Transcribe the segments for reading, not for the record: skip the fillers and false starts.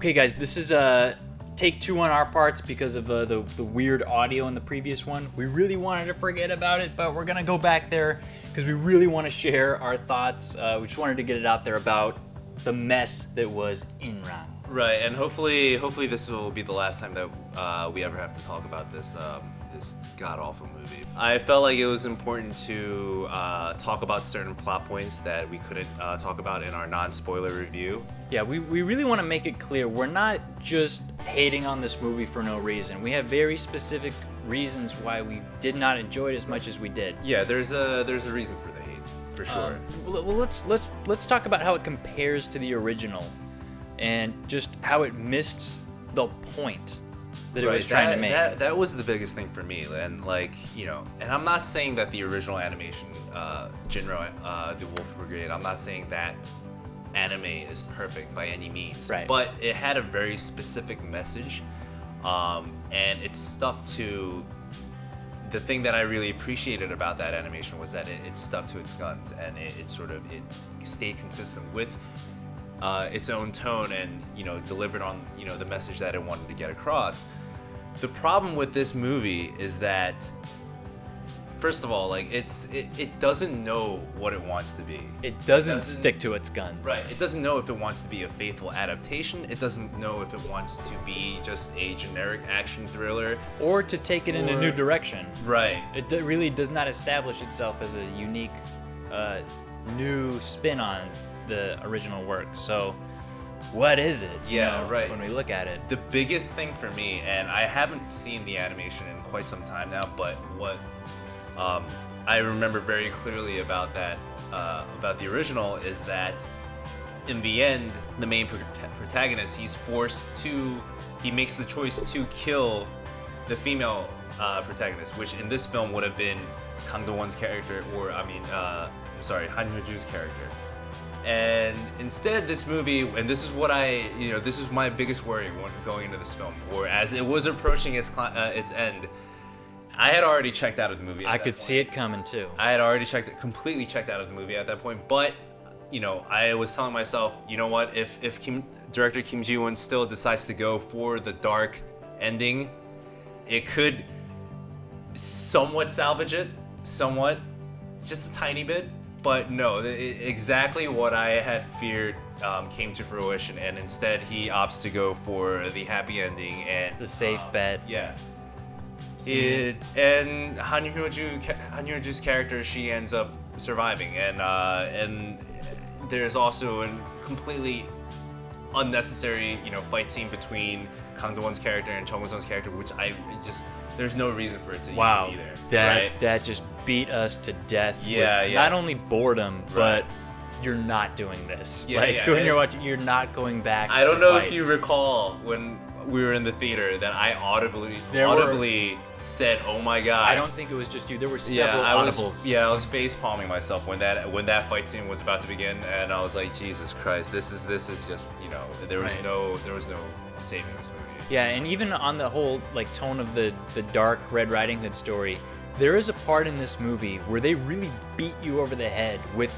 Okay, guys, this is take 2 on our parts because of the weird audio in the previous one. We really wanted to forget about it, but we're gonna go back there because we really want to share our thoughts. We just wanted to get it out there about the mess that was Illang. Right, and hopefully this will be the last time that we ever have to talk about this this god-awful movie. I felt like it was important to talk about certain plot points that we couldn't talk about in our non-spoiler review. Yeah, we really want to make it clear we're not just hating on this movie for no reason. We have very specific reasons why we did not enjoy it as much as we did. Yeah, there's a reason for the hate, for sure. Well, let's talk about how it compares to the original, and just how it missed the point that it was trying to make. That was the biggest thing for me, and and I'm not saying that the original animation, Jinro, the Wolf Brigade, I'm not saying that anime is perfect by any means, right? But it had a very specific message, and it stuck to. The thing that I really appreciated about that animation was that it stuck to its guns, and it stayed consistent with its own tone, and delivered on the message that it wanted to get across. The problem with this movie is that, first of all, it doesn't know what it wants to be. It doesn't stick to its guns. Right. It doesn't know if it wants to be a faithful adaptation. It doesn't know if it wants to be just a generic action thriller, or to take it in a new direction. Right. It really does not establish itself as a unique, new spin on the original work. So what is it? Right. When we look at it, the biggest thing for me, and I haven't seen the animation in quite some time now, but what I remember very clearly about that, about the original, is that in the end, the main protagonist, he makes the choice to kill the female protagonist, which in this film would have been Kang Do-won's character, or Han Hyo-joo's character. And instead, this movie, and this is what this is my biggest worry when going into this film, or as it was approaching its end, I had already checked out of the movie. I could see it coming too. I had already completely checked out of the movie at that point, but I was telling myself, you know what, if director Kim Jee-woon still decides to go for the dark ending, it could somewhat salvage it, just a tiny bit. But no, exactly what I had feared came to fruition, and instead he opts to go for the happy ending and the safe bet. Yeah. And Han Hyo-joo's character, she ends up surviving, and there's also a completely unnecessary fight scene between Kang Do-won's character and Chung Woo-sung's character, which there's no reason for it to even be there. That just beat us to death. Yeah. Not only boredom, but you're not doing this. When you're watching, you're not going back. I don't know if you recall when we were in the theater that I audibly said, "Oh my god!" I don't think it was just you. There were several audibles. I was face palming myself when that fight scene was about to begin, and I was like, "Jesus Christ, this is just there was no saving this movie." Yeah, and even on the whole tone of the dark Red Riding Hood story, there is a part in this movie where they really beat you over the head with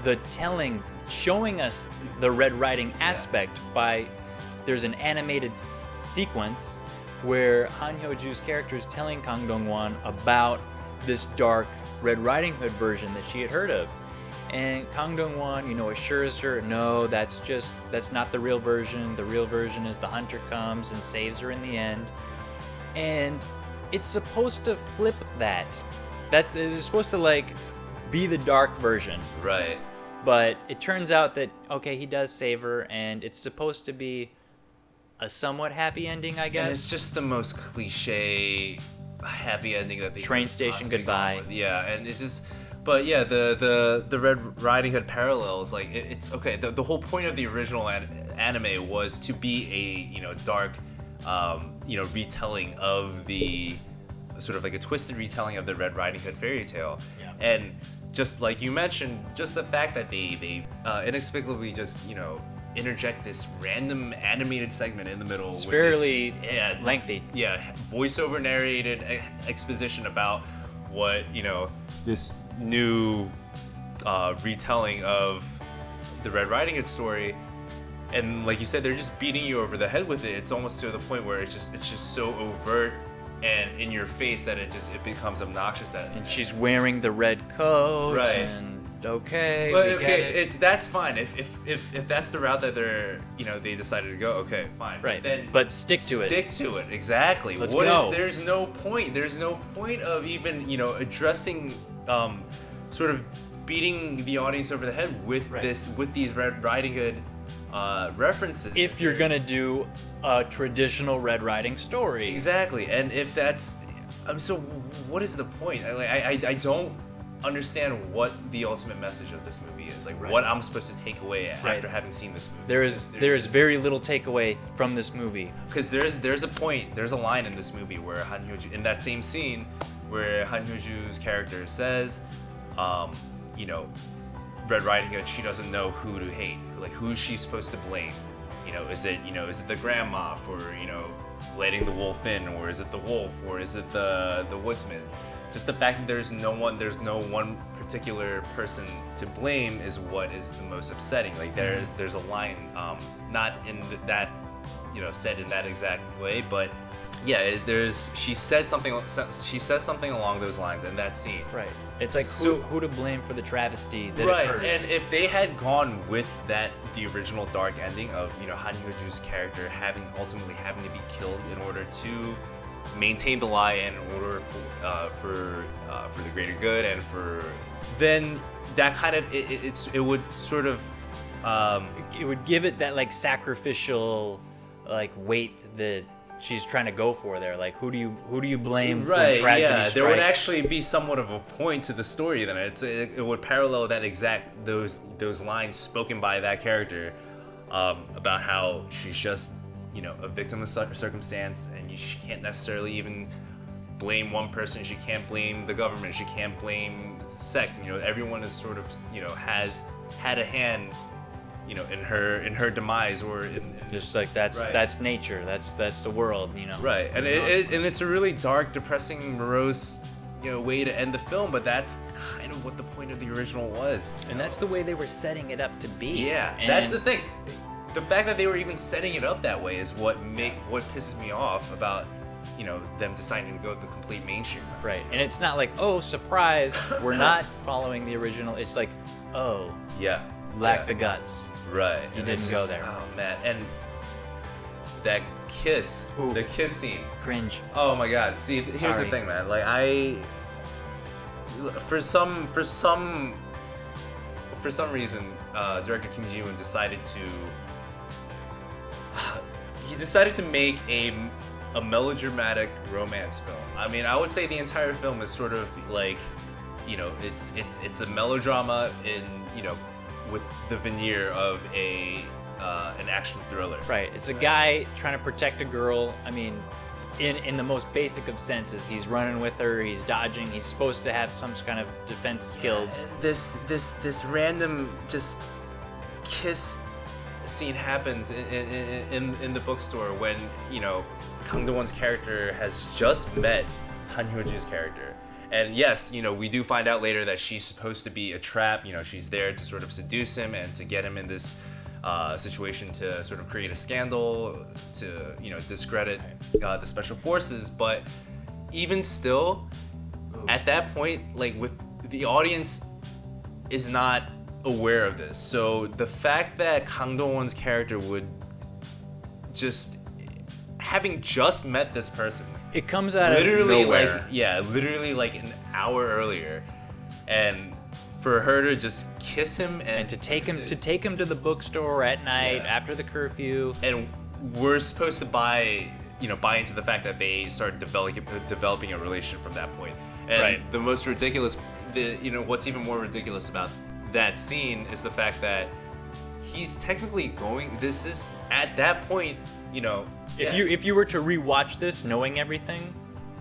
the showing us the Red Riding aspect by there's an animated sequence where Han Hyo-joo's character is telling Kang Dong-won about this dark Red Riding Hood version that she had heard of. And Kang Dong-won, assures her, no, that's not the real version. The real version is the hunter comes and saves her in the end. And it's supposed to flip that. It is supposed to be the dark version. Right. But it turns out that, okay, he does save her, and it's supposed to be a somewhat happy ending, I guess. And it's just the most cliche happy ending that they train station goodbye. Yeah, and it's just. But yeah, the Red Riding Hood parallels, it's okay. The whole point of the original anime was to be a dark, retelling of the sort of a twisted retelling of the Red Riding Hood fairy tale. Yeah. And just like you mentioned, just the fact that they inexplicably just interject this random animated segment in the middle. It's with fairly this, lengthy. Yeah, voiceover narrated exposition about what this new retelling of the Red Riding Hood story, and like you said, they're just beating you over the head with it. It's almost to the point where it's just so overt and in your face that it becomes obnoxious. And she's wearing the red coat. Right. And okay. But okay, that's fine. If that's the route that they decided to go, okay, fine. Right. Then but stick to it. Stick to it. Exactly. Let's go. There's no point. There's no point of even addressing sort of beating the audience over the head with these Red Riding Hood references. If you're gonna do a traditional Red Riding story. Exactly. And if that's so, what is the point? I don't understand what the ultimate message of this movie is. Like what I'm supposed to take away after having seen this movie. There is very little takeaway from this movie. Because there's a line in this movie where Hyo-joo, in that same scene, where Hyo-joo's character says, Red Riding Hood, she doesn't know who to hate. Like who's she supposed to blame? Is it the grandma for letting the wolf in, or is it the wolf, or is it the woodsman? Just the fact that there's no one particular person to blame is what is the most upsetting. Like there's a line, not in that said in that exact way, but yeah, she says something along those lines in that scene. Right. It's like who to blame for the travesty that occurs. And if they had gone with the original dark ending of Han Hyo-joo's character ultimately having to be killed in order to maintain the lie and in order for the greater good, and then that kind of it would sort of it would give it that like sacrificial like weight that she's trying to go for there. Like who do you blame for tragedy strikes? There would actually be somewhat of a point to the story then. It would parallel those lines spoken by that character about how she's just a victim of circumstance, and she can't necessarily even blame one person. She can't blame the government. She can't blame the sect. Everyone is sort of has had a hand in her demise, or in just like that's nature. That's the world. Right, and it's a really dark, depressing, morose way to end the film, but that's kind of what the point of the original was. And that's the way they were setting it up to be. Yeah, that's the thing. The fact that they were even setting it up that way is what pisses me off about them deciding to go with the complete mainstream. Right, and it's not like, oh, surprise, we're not following the original. It's like, oh, lack the guts. Right, you didn't go there. Oh man, and that kiss, the kiss scene, cringe. Oh my god. See, here's the thing, man. Like for some reason, director Kim Jee-woon decided to make a melodramatic romance film. I mean, I would say the entire film is sort of like, it's a melodrama in, with the veneer of an action thriller. Right. It's a guy trying to protect a girl. I mean, in the most basic of senses, he's running with her, he's dodging, he's supposed to have some kind of defense skills. This random just kiss scene happens in the bookstore when Kang Do-won's character has just met Han Hyo-joo's character, and yes, we do find out later that she's supposed to be a trap. She's there to sort of seduce him and to get him in this situation to sort of create a scandal to discredit the special forces. But even still, at that point, like with the audience is not aware of this. So the fact that Kang Do-won's character would just having just met this person, it comes out of nowhere. Literally like an hour earlier, and for her to just kiss him and to take him to the bookstore at night after the curfew, and we're supposed to buy into the fact that they started developing a relation from that point. And the most ridiculous, what's even more ridiculous about that scene is the fact that he's technically going. This is at that point, If you were to rewatch this, knowing everything.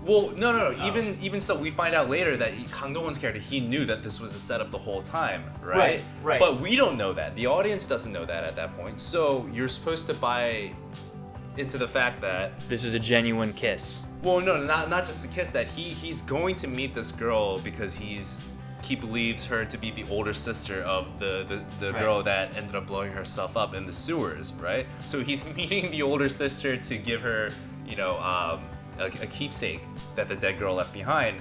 Well, no. Even so, we find out later that Kang Do-won's character, he knew that this was a setup the whole time, right? Right. But we don't know that. The audience doesn't know that at that point. So you're supposed to buy into the fact that this is a genuine kiss. Well, no, not just a kiss. That he's going to meet this girl because he's he believes her to be the older sister of the girl that ended up blowing herself up in the sewers, right? So he's meeting the older sister to give her, a keepsake that the dead girl left behind.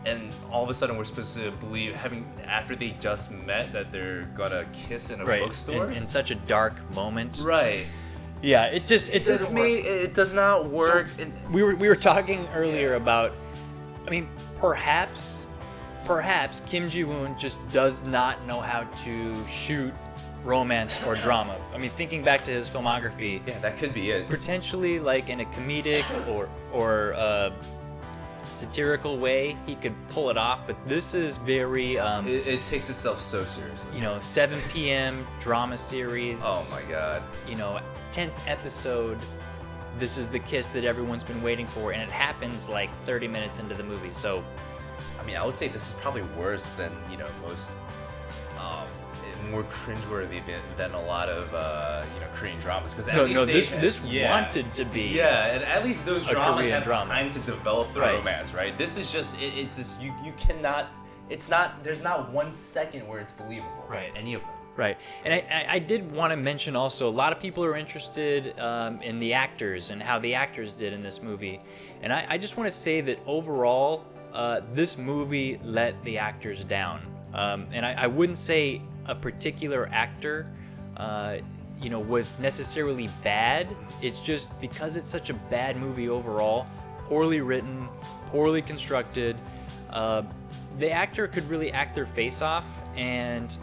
And all of a sudden, we're supposed to believe, after they just met, that they're gonna kiss in a bookstore in such a dark moment. Right. Yeah, it does not work. So we were talking earlier about, I mean, perhaps Kim Jee-woon just does not know how to shoot romance or drama. I mean, thinking back to his filmography, yeah, that could be it. Potentially, like in a comedic or satirical way, he could pull it off. But this is very. It takes itself so seriously. 7 p.m. drama series. Oh my god. 10th episode. This is the kiss that everyone's been waiting for, and it happens like 30 minutes into the movie. So, I mean, I would say this is probably worse than most more cringeworthy than a lot of Korean dramas, because this wanted to be and at least those dramas have drama. time to develop the romance, right? This is just it's just you cannot. There's not 1 second where it's believable, right? Any of them. Right, and I did want to mention also, a lot of people are interested in the actors and how the actors did in this movie. And I just want to say that overall, this movie let the actors down. And I wouldn't say a particular actor, was necessarily bad. It's just because it's such a bad movie overall, poorly written, poorly constructed, the actor could really act their face off, and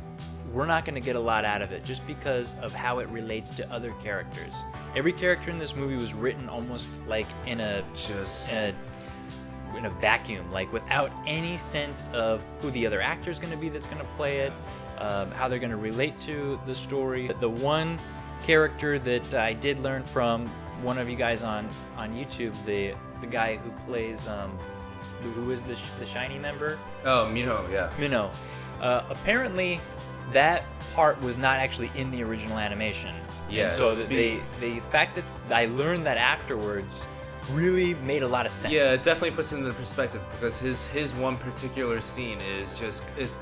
we're not going to get a lot out of it just because of how it relates to other characters. Every character in this movie was written almost like in a vacuum, like without any sense of who the other actor's going to be that's going to play it, how they're going to relate to the story. The one character that I did learn from one of you guys on YouTube, the guy who plays who is the Shiny member? Oh, Minho, yeah. Minho. Apparently, that part was not actually in the original animation. Yeah. So the fact that I learned that afterwards really made a lot of sense. Yeah, it definitely puts it into perspective, because his one particular scene is just it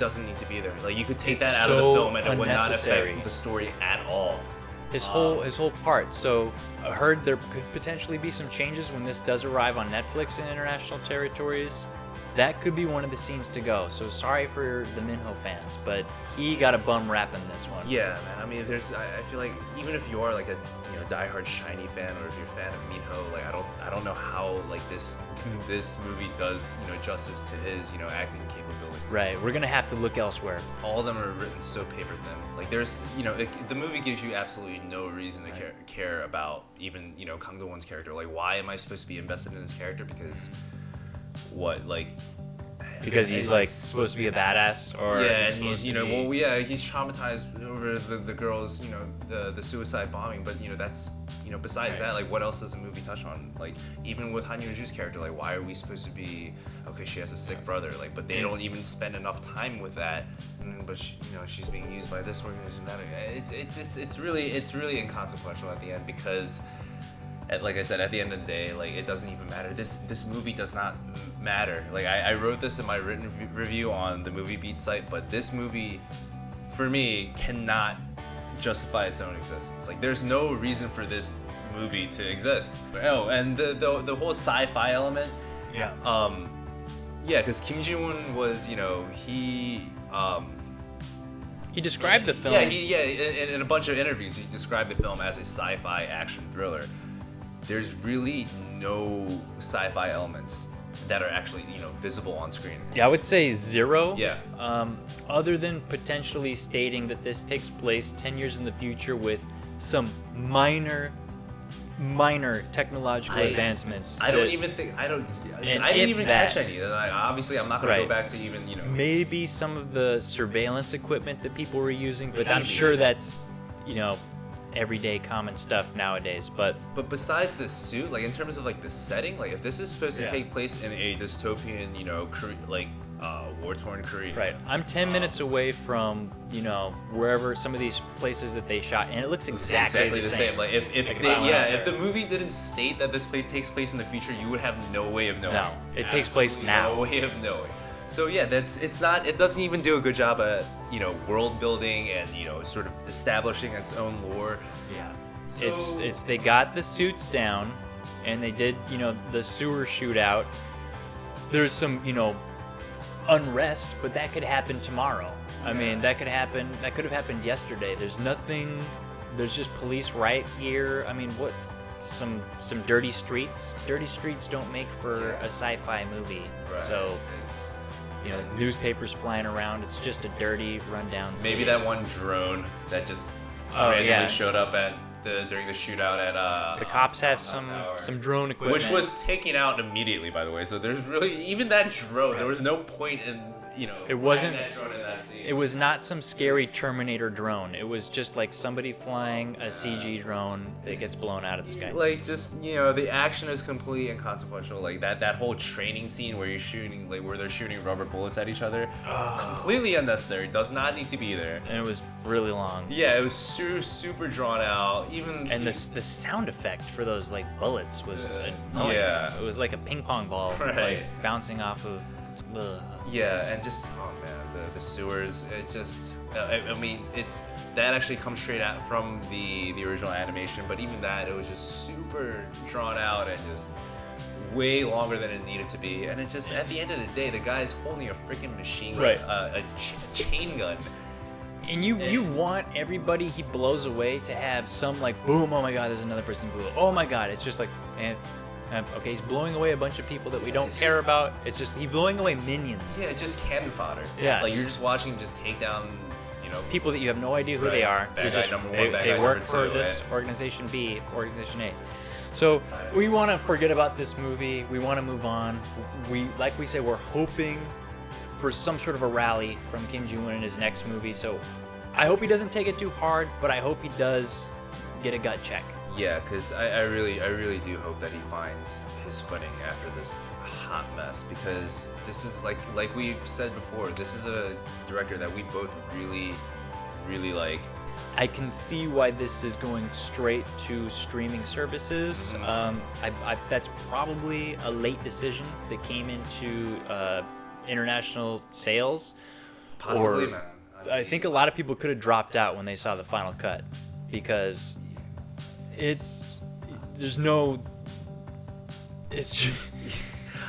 doesn't need to be there. Like, you could take that out of the film and it would not affect the story at all. His whole part. So I heard there could potentially be some changes when this does arrive on Netflix in international territories. That could be one of the scenes to go. So sorry for the Minho fans, but he got a bum rap in this one. Yeah, man. I mean, I feel like even if you are like a diehard Shiny fan, or if you're a fan of Minho, like I don't know how like this movie does justice to his acting capability. Right. We're gonna have to look elsewhere. All of them are written so paper thin. Like there's the movie gives you absolutely no reason to care about even Kang Do-won's character. Like, why am I supposed to be invested in his character? Because because he's like supposed to be a badass, or and he's he's traumatized over the girls the suicide bombing, but that's besides that, like, what else does the movie touch on? Like, even with Han Hyo-joo's character, like, why are we supposed to be okay, she has a sick brother, like, but they don't even spend enough time with that, but she's being used by this organization, that it's really inconsequential at the end, because like I said, at the end of the day, like, it doesn't even matter. This movie does not matter. Like, I wrote this in my written review on the Movie Beat site, but this movie, for me, cannot justify its own existence. Like, there's no reason for this movie to exist. Oh, and the whole sci-fi element. Yeah. Yeah, because Kim Jee-woon was, he described the film. Yeah, in a bunch of interviews, he described the film as a sci-fi action thriller. There's really no sci-fi elements that are actually, visible on screen. Yeah, I would say zero. Yeah. Other than potentially stating that this takes place 10 years in the future with some minor technological advancements. I didn't even catch any. Obviously, I'm not going to go back to even, Maybe some of the surveillance equipment that people were using, but I'm sure that's, everyday common stuff nowadays. But besides the suit, like, in terms of like the setting, like, if this is supposed to take place in a dystopian, war-torn Korea. Right. I'm 10 minutes away from, wherever some of these places that they shot, and it looks exactly the same. Like, if the movie didn't state that this place takes place in the future, you would have no way of knowing. No, it takes place now. No way of knowing. So yeah, it doesn't even do a good job at, world building and, sort of establishing its own lore. Yeah. So- It's they got the suits down, and they did, the sewer shootout. There's some, unrest, but that could happen tomorrow. I mean, that could have happened yesterday. There's just police riot gear. I mean, what? Some dirty streets. Dirty streets don't make for a sci-fi movie. Right. So, It's- newspapers flying around. It's just a dirty, rundown city. maybe that one drone that just Oh, randomly yeah. showed up during the shootout at The cops have Tower. some drone equipment. Which was taken out immediately, by the way. So there's really even that drone. There was no point in It wasn't. having that drone in that scene. It was not some scary Terminator drone. It was just like somebody flying a CG drone that gets blown out of the sky. Like, just, the action is completely inconsequential. Like that whole training scene where where they're shooting rubber bullets at each other, completely unnecessary. Does not need to be there. And it was really long. Yeah, it was super drawn out. And the sound effect for those like bullets was annoying. yeah. It was like a ping pong ball Right. like bouncing off of. Ugh. Yeah, and just the sewers. It just I mean that actually comes straight out from the original animation, but even that, it was just super drawn out and just way longer than it needed to be. And it's just, at the end of the day, the guy's holding a freaking machine gun, Right. a chain gun. And you want everybody he blows away to have some like boom, oh my god, there's another person blew. Oh my god, it's just like, man, okay, he's blowing away a bunch of people that we don't it's care just- about. It's just he's blowing away minions. Yeah, just cannon fodder. Yeah. Like, you're just watching him just take down, People that you have no idea who they Right. are. Bad They guy just number one, they, bad they guy work number for two, this and- organization B, organization A. So we want to forget about this movie. We want to move on. Like we say, we're hoping for some sort of a rally from Kim Jee-woon in his next movie. So I hope he doesn't take it too hard, but I hope he does get a gut check. Yeah, because I really do hope that he finds his footing after this hot mess, because this is like we've said before, this is a director that we both really like. I can see why this is going straight to streaming services. That's probably a late decision that came into international sales. Possibly, Or- man. I think a lot of people could have dropped out when they saw the final cut, because it's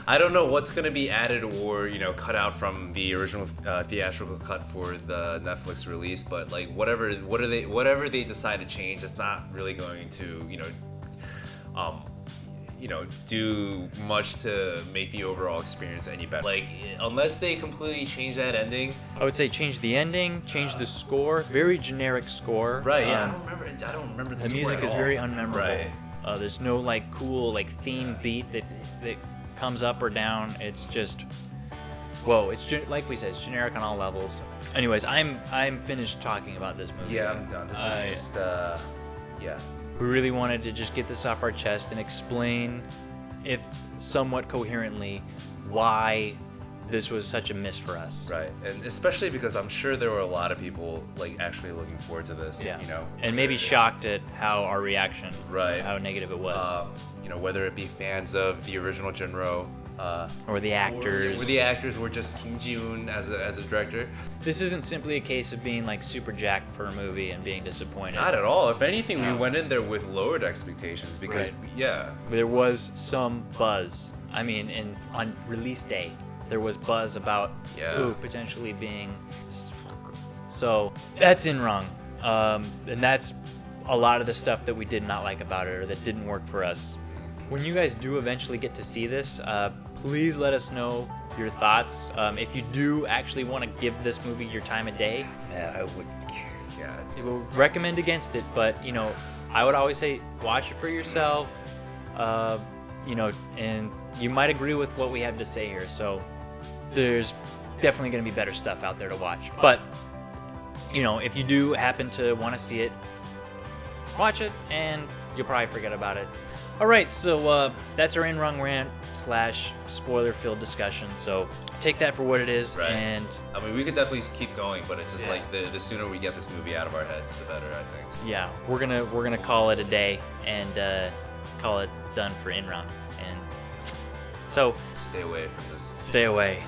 I don't know what's gonna be added or cut out from the original theatrical cut for the Netflix release, but like whatever they decide to change, it's not really going to do much to make the overall experience any better. Like, unless they completely change that ending. I would say change the ending, change the score, very generic score. Right. Yeah. I don't remember the The score music at is all. very unmemorable. Right. There's no like cool like theme beat that comes up or down. It's just whoa. It's like we said, it's generic on all levels. Anyways, I'm finished talking about this movie. Yeah, I'm done. This is just yeah. We really wanted to just get this off our chest and explain, if somewhat coherently, why this was such a miss for us. Right, and especially because I'm sure there were a lot of people like actually looking forward to this. Yeah. You know, And maybe shocked at how our reaction, Right. how negative it was, whether it be fans of the original Jinro, or the actors. or the actors, or just Kim Jee-woon as a director. This isn't simply a case of being like super jacked for a movie and being disappointed. Not at all. If anything, No. we went in there with lowered expectations because Right. There was some buzz. I mean, on release day, there was buzz about potentially being. So that's in wrong, and that's a lot of the stuff that we did not like about it or that didn't work for us. When you guys do eventually get to see this, please let us know your thoughts. If you do actually want to give this movie your time of day, Yeah, I would. Yeah, we will recommend against it, but I would always say watch it for yourself. And you might agree with what we have to say here. So there's definitely going to be better stuff out there to watch. But if you do happen to want to see it, watch it, and you'll probably forget about it. All right, so that's our in-run rant / spoiler-filled discussion. So take that for what it is, Right. and I mean, we could definitely keep going, but it's just like the sooner we get this movie out of our heads, the better, I think. yeah, we're gonna call it a day and call it done for in-run. And so Stay away from this. stay away.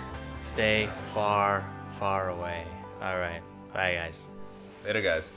Stay far, far away. All right. Bye, guys. Later, guys.